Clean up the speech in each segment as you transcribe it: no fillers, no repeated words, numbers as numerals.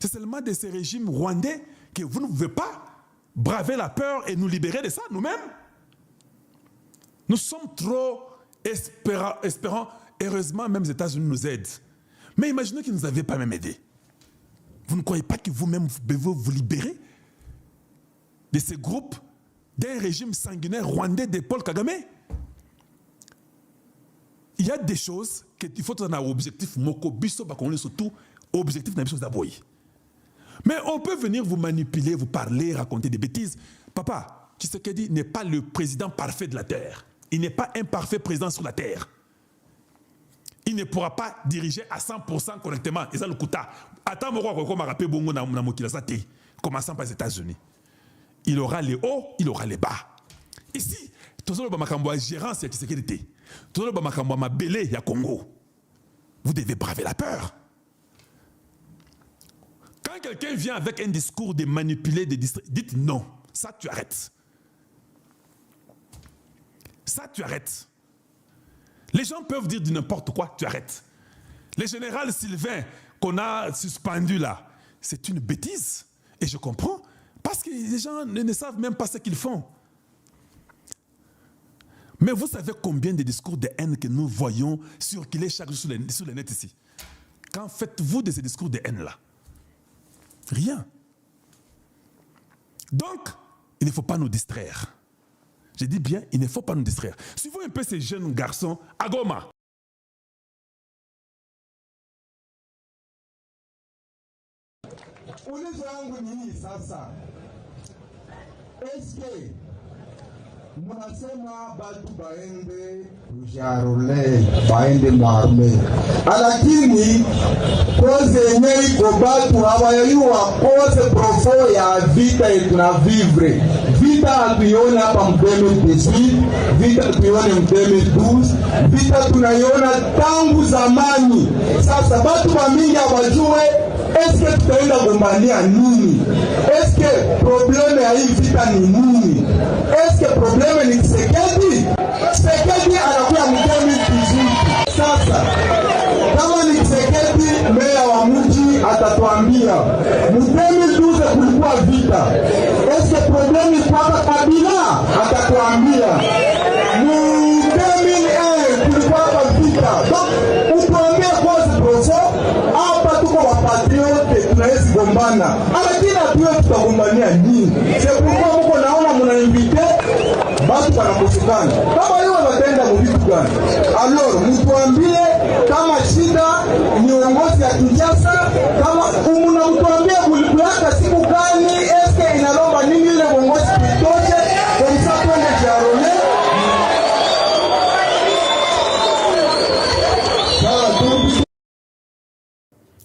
C'est seulement de ces régimes rwandais que vous ne pouvez pas braver la peur et nous libérer de ça nous-mêmes. Nous sommes trop espérants. Heureusement, même les États-Unis nous aident. Mais imaginez qu'ils ne nous avaient pas même aidés. Vous ne croyez pas que vous-même vous pouvez vous libérer de ces groupes, d'un régime sanguinaire rwandais de Paul Kagame? Il y a des choses qu'il faut avoir un objectif. Surtout, objectif n'a pas d'abord. Mais on peut venir vous manipuler, vous parler, raconter des bêtises. Papa, Tshisekedi n'est pas le président parfait de la Terre. Il n'est pas un parfait président sur la Terre. Il ne pourra pas diriger à 100% correctement. Et ça, le kuta. Attends, commençant par les États-Unis. Il aura les hauts, il aura les bas. Ici, tout le monde gérance, il Tshisekedi. Tout le monde belé, il y a Congo. Vous devez braver la peur. Quand quelqu'un vient avec un discours de manipuler, de distraire, dites non. Ça, tu arrêtes. Ça, tu arrêtes. Les gens peuvent dire du n'importe quoi, tu arrêtes. Le général Sylvain qu'on a suspendu là, c'est une bêtise. Et je comprends. Parce que les gens ne savent même pas ce qu'ils font. Mais vous savez combien de discours de haine que nous voyons circuler chaque jour sur les net ici? Qu'en faites-vous de ces discours de haine-là? Rien. Donc, il ne faut pas nous distraire. Je dis bien, il ne faut pas nous distraire. Suivons un peu ces jeunes garçons à Goma. Est-ce que munasema batu baende kujarule baende marme, lakini koze yenye iko batu hawayajua koze profo ya vita yetu na vivre vita hatuiona hapa M2018, vita tuione M2012, vita tunaiona tangu zamani. Sasa batu bamingi hawajue eske tutaenda gombania nini, eske probleme ya hii vita ni nini, eske probleme ni Tshisekedi? Tshisekedi anakuya M2018. Sasa kama ni Tshisekedi meya wa mji atatuambia M2012 kulikuwa vita, eske probleme ni kwa Kabila? Atatuambia M2001 kulikuwa vita. Donc utuambie cause proso hapa tuko wapatriote tunawezi gombana, lakini hatuwe tutagombania nini? C'est pourquoi mko naona mnainvite batu wanakosekana. Kama hiyo watenda mvitu gani? Alors mtuambie kama shida ni uongozi ya Kinshasa, kama mnamtuambie kulikuwa siku gani, eske inalomba nini ile uongozi kitoje kwa msaada wa Jarole.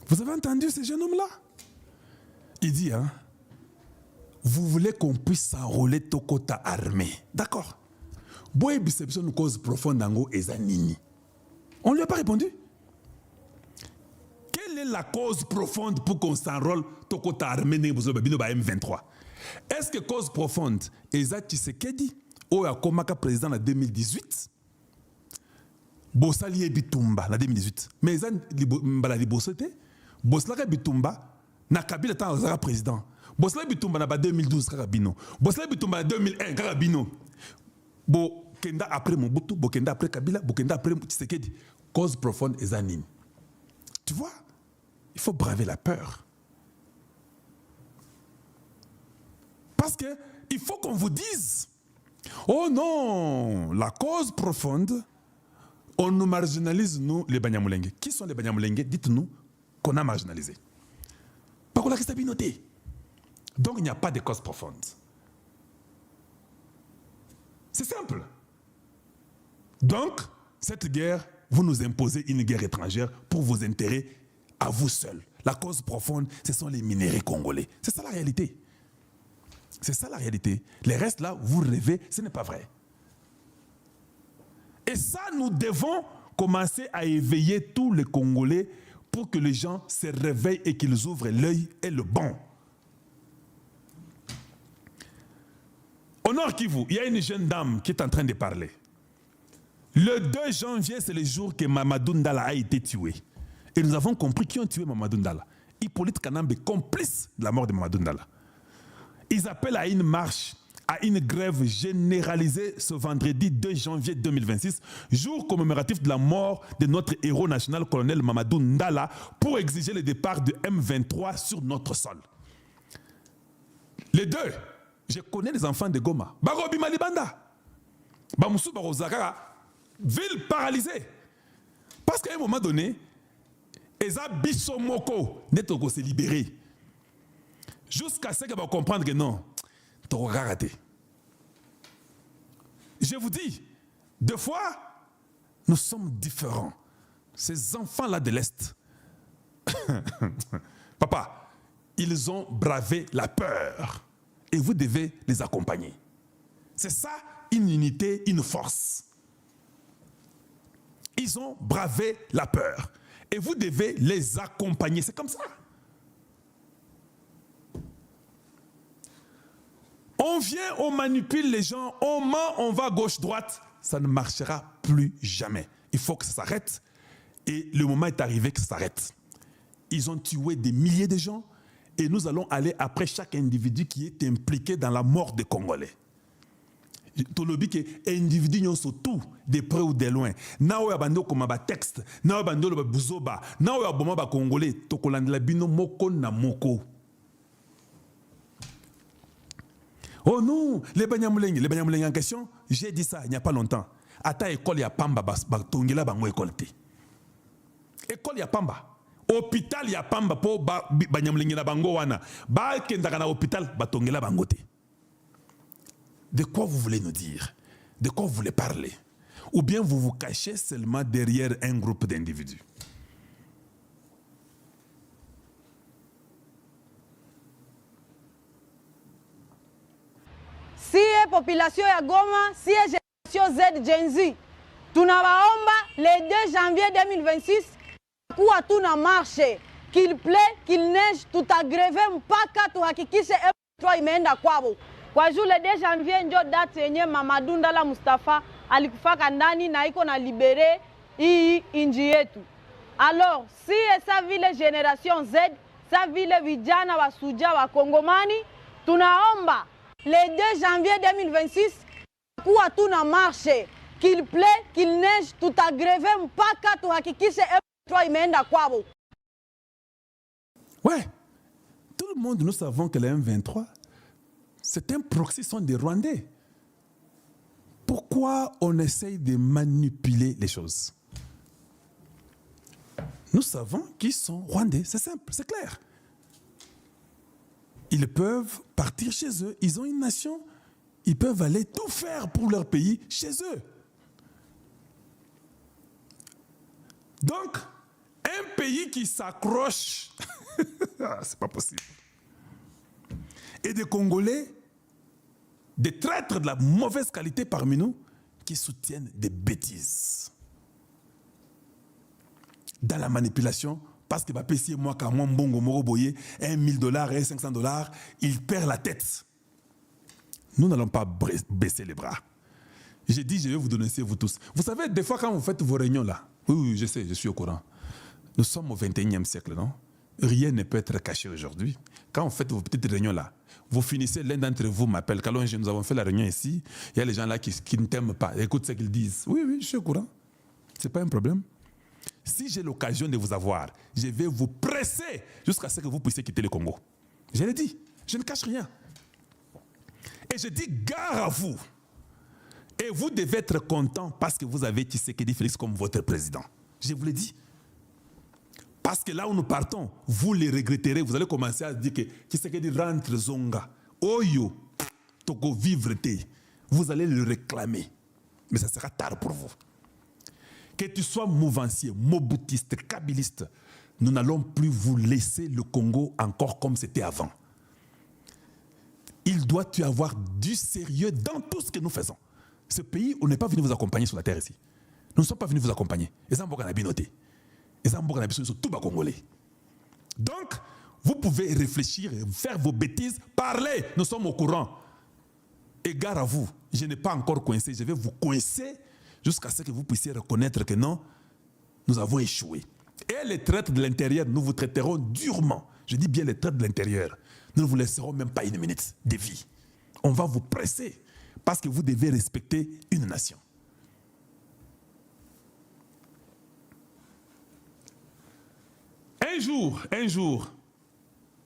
Vous avez entendu ce jeune homme-là? Il dit, hein, vous voulez qu'on puisse s'enrôler Tokota armée. D'accord. Boye biception nous cause profonde dango ezanini. On ne lui a pas répondu. Quelle est la cause profonde pour qu'on s'enrôle Tokota armée M23? Est-ce que cause profonde Eza Tshisekedi ou Akomaka président en 2018? Bossali Bitumba en 2018. Mais Eza Mbalali Bossote Boslaka Bitumba na Kabila tant Ozara président. Boslaka Bitumba na 2012 Karabino. Boslaka Bitumba na 2001 Karabino. Bo kenda après Mobutu, bo kenda après Kabila, bo kenda après Tshisekedi. Cause profonde et zanine. Tu vois, il faut braver la peur. Parce que il faut qu'on vous dise, oh non, la cause profonde, on nous marginalise, nous, les Banyamulenge. Qui sont les Banyamulenge? Dites-nous qu'on a marginalisé. Par contre, la stabilité. Donc, il n'y a pas de cause profonde. C'est simple. Donc, cette guerre, vous nous imposez une guerre étrangère pour vos intérêts à vous seuls. La cause profonde, ce sont les minéraux congolais. C'est ça la réalité. C'est ça la réalité. Les restes là, vous rêvez, ce n'est pas vrai. Et ça, nous devons commencer à éveiller tous les Congolais pour que les gens se réveillent et qu'ils ouvrent l'œil et le bon. Au Nord Kivu, il y a une jeune dame qui est en train de parler. Le 2 janvier, c'est le jour que Mamadou Ndala a été tué. Et nous avons compris qui ont tué Mamadou Ndala. Hippolyte Kanambe, complice de la mort de Mamadou Ndala. Ils appellent à une marche, à une grève généralisée ce vendredi 2 janvier 2026, jour commémoratif de la mort de notre héros national, colonel Mamadou Ndala, pour exiger le départ de M23 sur notre sol. Les deux, je connais les enfants de Goma. Barobi Malibanda. Bamoussou Barozaka, ville paralysée. Parce qu'à un moment donné, Eza Bissomoko n'est pas se libérer. Jusqu'à ce qu'ils vont comprendre que non, tu auras raté. Je vous dis, des fois, nous sommes différents. Ces enfants-là de l'Est, papa, ils ont bravé la peur et vous devez les accompagner. C'est ça, une unité, une force. Ils ont bravé la peur et vous devez les accompagner. C'est comme ça. On vient, on manipule les gens, on ment, on va gauche-droite. Ça ne marchera plus jamais. Il faut que ça s'arrête. Et le moment est arrivé que ça s'arrête. Ils ont tué des milliers de gens et nous allons aller après chaque individu qui est impliqué dans la mort des Congolais. Tolobi que individu nyon surtout de près ou de loin. Na o yabando koma ba texte, na o yabando ba buzoba, na o yaboma ba congolais, tokolandela bino moko na moko. Oh non, les Banyamulenge en question, j'ai dit ça il n'y a pas longtemps. Ata école ya pamba tongela bango école te. École ya pamba. Hôpital ya pamba po Banyamulenge na bango wana. Ba kendaka na hôpital batongela bango te. De quoi vous voulez nous dire? De quoi vous voulez parler? Ou bien vous vous cachez seulement derrière un groupe d'individus? Si est population ya Goma, si est génération Z Gen Z, tunawaomba le 2 janvier 2026 kuwa tuna marche, qu'il plaît, qu'il neige, tutagreve mpaka tuhakikishe M23 imeenda kwao. Kwa juu le 2 janvier njo date yenye Mamadou Ndala Mustafa alikufaka ndani na iko na libere hii inji yetu. Alors, si esa vile generation Z, sa vile vijana wa suja wa Kongomani, tunaomba le 2 janvier 2026 kuwa tuna marche, qu'il plaît, qu'il neige, tutagreve mpaka tuhakikishe M23 imeenda kwao. Ouais, tout le monde nous savons que le M23 c'est un proxy, sont des Rwandais. Pourquoi on essaye de manipuler les choses? Nous savons qu'ils sont Rwandais, c'est simple, c'est clair. Ils peuvent partir chez eux, ils ont une nation, ils peuvent aller tout faire pour leur pays chez eux. Donc, un pays qui s'accroche, c'est pas possible. Et des Congolais, des traîtres de la mauvaise qualité parmi nous, qui soutiennent des bêtises. Dans la manipulation, parce que moi, quand moi, Mbongo Moroboye, $1,000 et $500, il perd la tête. Nous n'allons pas baisser les bras. J'ai dit, je vais vous donner, vous tous. Vous savez, des fois, quand vous faites vos réunions là, oui, je sais, je suis au courant. Nous sommes au 21e siècle, non? Rien ne peut être caché aujourd'hui. Quand vous faites vos petites réunions là, vous finissez, l'un d'entre vous m'appelle, Kalonge, nous avons fait la réunion ici, il y a les gens là qui ne t'aiment pas, écoute ce qu'ils disent. Oui, oui, je suis au courant. Ce n'est pas un problème. Si j'ai l'occasion de vous avoir, je vais vous presser jusqu'à ce que vous puissiez quitter le Congo. Je l'ai dit, je ne cache rien. Et je dis gare à vous. Et vous devez être content parce que vous avez Tshisekedi Félix comme votre président. Je vous l'ai dit. Parce que là où nous partons, vous les regretterez. Vous allez commencer à dire que Tshisekedi rentre zonga. Oyo, toko vivre te. Vous allez le réclamer. Mais ça sera tard pour vous. Que tu sois mouvancier, moboutiste, kabiliste, nous n'allons plus vous laisser le Congo encore comme c'était avant. Il doit y avoir du sérieux dans tout ce que nous faisons. Ce pays, on n'est pas venu vous accompagner sur la terre ici. Nous ne sommes pas venus vous accompagner. Et ça, on a bien noté. Et ça, on a sur tout bas congolais. Donc, vous pouvez réfléchir, faire vos bêtises, parler. Nous sommes au courant. Et gare à vous, je n'ai pas encore coincé. Je vais vous coincer jusqu'à ce que vous puissiez reconnaître que non, nous avons échoué. Et les traîtres de l'intérieur, nous vous traiterons durement. Je dis bien les traîtres de l'intérieur. Nous ne vous laisserons même pas une minute de vie. On va vous presser parce que vous devez respecter une nation. Un jour,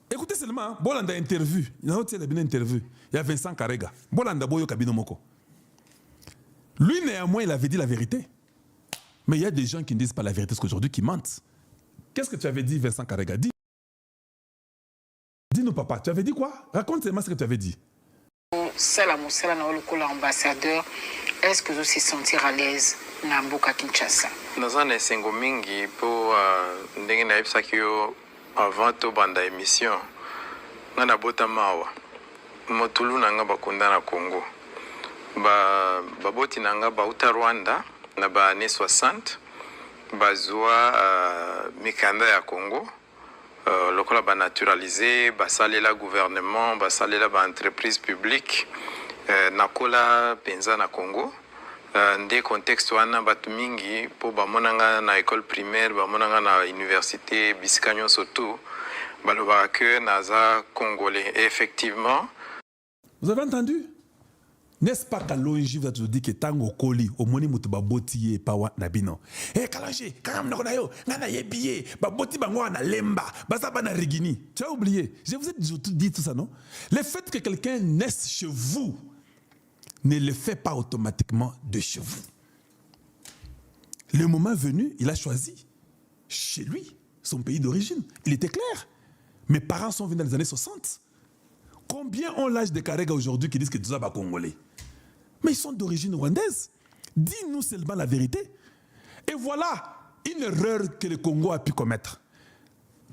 écoutez seulement, Bolanda interview, il y a Vincent Karega, Bolanda Boyo Kabino Moko. Lui, néanmoins, il avait dit la vérité. Mais il y a des gens qui ne disent pas la vérité, parce qu'aujourd'hui, qui mentent. Qu'est-ce que tu avais dit, Vincent Karega? Dis-nous, papa, tu avais dit quoi? Raconte-moi ce que tu avais dit. Ambassadeur, est-ce que vous se sentir à l'aise na mboka Kinshasa? Naza na esengo mingi po ndenge na yebisaki yo avant to banda émission nga na bota mawa motulu nanga bakunda na Congo baboti nanga bauta Rwanda na ba années 60 bazwa mikanda ya Congo lokola ba naturaliser basalela gouvernement basalela ba entreprise publique nakola penza na Congo nde contexte wana batu mingi po bamonanga na école primaire bamonanga na université bisika nyonso tu balobaka que naza congolais. Et effectivement, vous avez entendu? N'est-ce pas Kalonji vous a toujours dit que tango koli au moni mutu baboti pawa na bino. Eh Kalonji, quand même na yo, ngana yebiye, baboti bango na lemba, bazaba na rigini. Tu as oublié? Je vous ai dit tout ça, non? Le fait que quelqu'un naisse chez vous ne le fait pas automatiquement de chez vous. Le moment venu, il a choisi chez lui, son pays d'origine. Il était clair. Mes parents sont venus dans les années 60. Combien ont l'âge de Karega aujourd'hui qui disent que tout ça va congolais? Mais ils sont d'origine rwandaise. Dis-nous seulement la vérité. Et voilà une erreur que le Congo a pu commettre.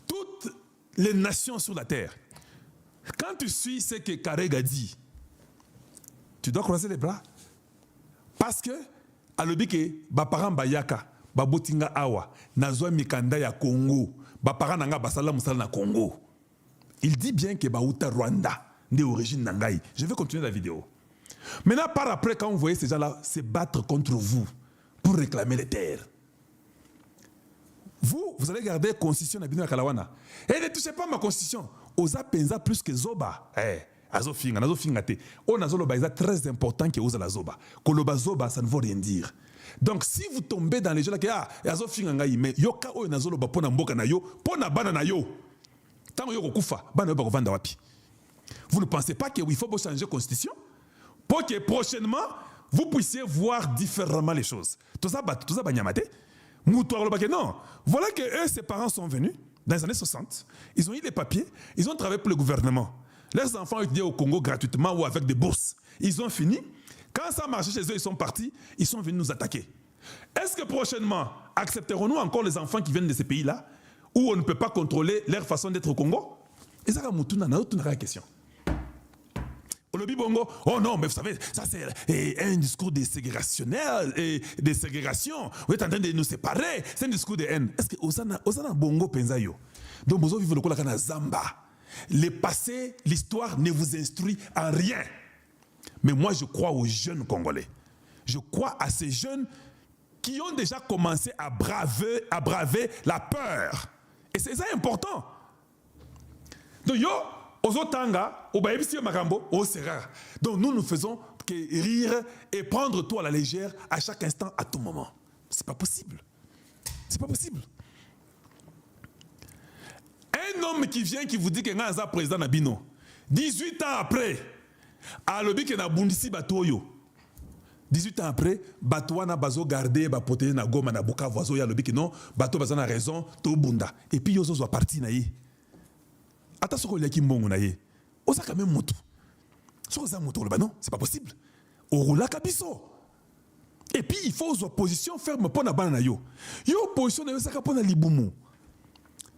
Toutes les nations sur la terre, quand tu suis ce que Karega dit, tu dois croiser les bras. Parce que, à l'obike, baparan bayaka, babotinga awa, nazwa mikanda ya Congo, baparan nanga basala musala na Congo. Il dit bien que Baouta Rwanda, d'origine Nangaï. Je vais continuer la vidéo. Maintenant, par après, quand vous voyez ces gens-là se battre contre vous pour réclamer les terres, vous allez garder la constitution de Bino Kalawana. Et ne touchez pas ma constitution. Oza penza plus que Zoba. Azofinga, nazofinga te. On a zoloba, c'est très important que oza la Zoba. Koloba Zoba, ça ne veut rien dire. Donc, si vous tombez dans les gens là, que azofinga ngai, mais yoka o nazoloba pona mboka na yo, pona bana na yo. Vous ne pensez pas qu'il faut changer la constitution pour que prochainement, vous puissiez voir différemment les choses. Tout ça, non. Voilà que eux, ses parents sont venus dans les années 60. Ils ont eu les papiers, ils ont travaillé pour le gouvernement. Leurs enfants ont étudié au Congo gratuitement ou avec des bourses. Ils ont fini. Quand ça marchait chez eux, ils sont partis. Ils sont venus nous attaquer. Est-ce que prochainement, accepterons-nous encore les enfants qui viennent de ces pays-là où on ne peut pas contrôler leur façon d'être au Congo? Et ça, c'est une question. Oh non, mais vous savez, ça c'est un discours de ségrégationnel et de ségrégation. Vous êtes en train de nous séparer. C'est un discours de haine. Est-ce que Osana Bongo Penzayo? Donc, vous vivez le Kolakana Zamba. Le passé, l'histoire ne vous instruit en rien. Mais moi, je crois aux jeunes Congolais. Je crois à ces jeunes qui ont déjà commencé à braver la peur. Et c'est ça important. Donc, yo, Ozotanga, Obaïbisi Marambo, Osera. Donc, nous faisons que rire et prendre tout à la légère à chaque instant, à tout moment. C'est pas possible. C'est pas possible. Un homme qui vient, qui vous dit que Ngaza président Nabino, 18 ans après, à l'obé que na bundisi batoyo. 18 ans après, Batouana bazo gardé, protéger na goma na buka voiso ya l'obé que non, bato bazana raison, to bunda. Et puis yozo zo parti na ye. Ata soko liaki mbongo na ye. Oza quand même moto. Soko za moto le non, c'est pas possible. Orula kabiso. Et puis il faut aux position ferme pour na bana yo. Yo position na yo saka pour na libumu.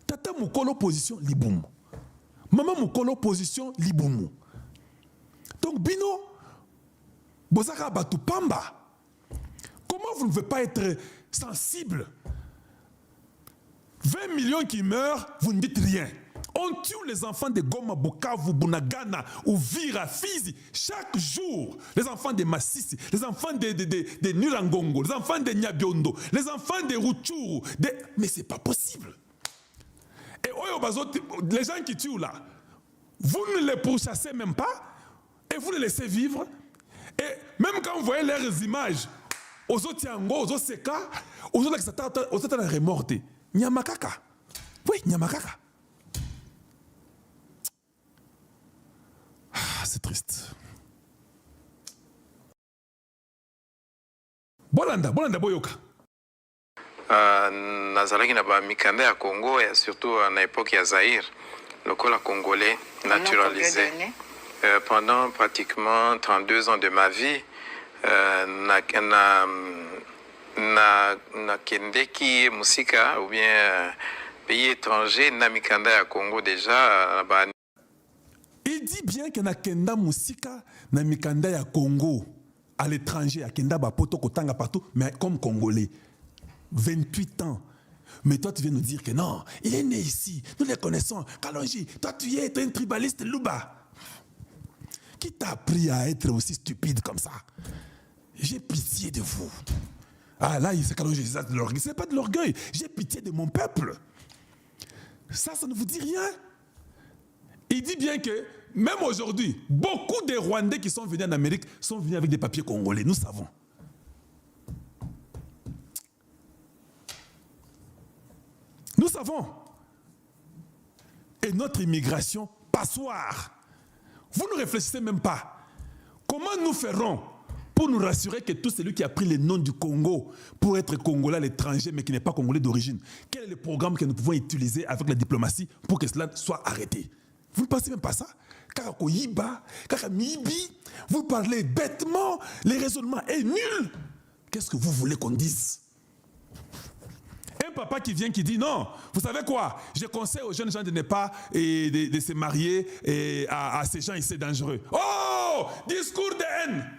Tata mukolo position libumu. Maman mukolo position libumu. Donc bino bozaka batu pamba. Comment vous ne pouvez pas être sensible? 20 millions qui meurent, vous ne dites rien. On tue les enfants de Goma, Bukavu, Bunagana, Uvira, Fizi, chaque jour. Les enfants de Massissi, les enfants de Nulangongo, les enfants de Nyabiondo, les enfants de Rutshuru. Mais ce n'est pas possible. Et les gens qui tuent là, vous ne les pourchassez même pas et vous les laissez vivre. Et même quand vous voyez leurs images, aux autres Tiango, aux autres Seka, aux autres qui sont remortés. Nyamakaka. Oui, Nyamakaka. Ah, c'est triste. Bolanda Boyoka. Nazalaki na ba mikanda ya Congo et surtout à l'époque ya Zaïre, le congolais naturalisé. Pendant pratiquement 32 ans de ma vie, na kendeki musika ou bien pays étranger na mikanda ya Congo déjà. Il dit bien que na kenda musika na mikanda ya Congo à l'étranger, à kenda ba poto kotanga partout, mais comme congolais. 28 ans. Mais toi, tu viens nous dire que non, il est né ici, nous les connaissons. Kalonji, toi, tu es un tribaliste Luba. Qui t'a appris à être aussi stupide comme ça? J'ai pitié de vous. Ah là, c'est Kalonji, c'est de l'orgueil. Ce n'est pas de l'orgueil. J'ai pitié de mon peuple. Ça ne vous dit rien? Il dit bien que, même aujourd'hui, beaucoup des Rwandais qui sont venus en Amérique sont venus avec des papiers congolais. Nous savons. Nous savons. Et notre immigration passoire. Vous ne réfléchissez même pas. Comment nous ferons pour nous rassurer que tout celui qui a pris le nom du Congo pour être Congolais à l'étranger mais qui n'est pas Congolais d'origine, quel est le programme que nous pouvons utiliser avec la diplomatie pour que cela soit arrêté? Vous ne pensez même pas ça? Vous parlez bêtement, le raisonnement est nul. Qu'est-ce que vous voulez qu'on dise? Un papa qui vient qui dit non, vous savez quoi, je conseille aux jeunes gens de ne pas de se marier à ces gens ici dangereux. Oh, discours de haine.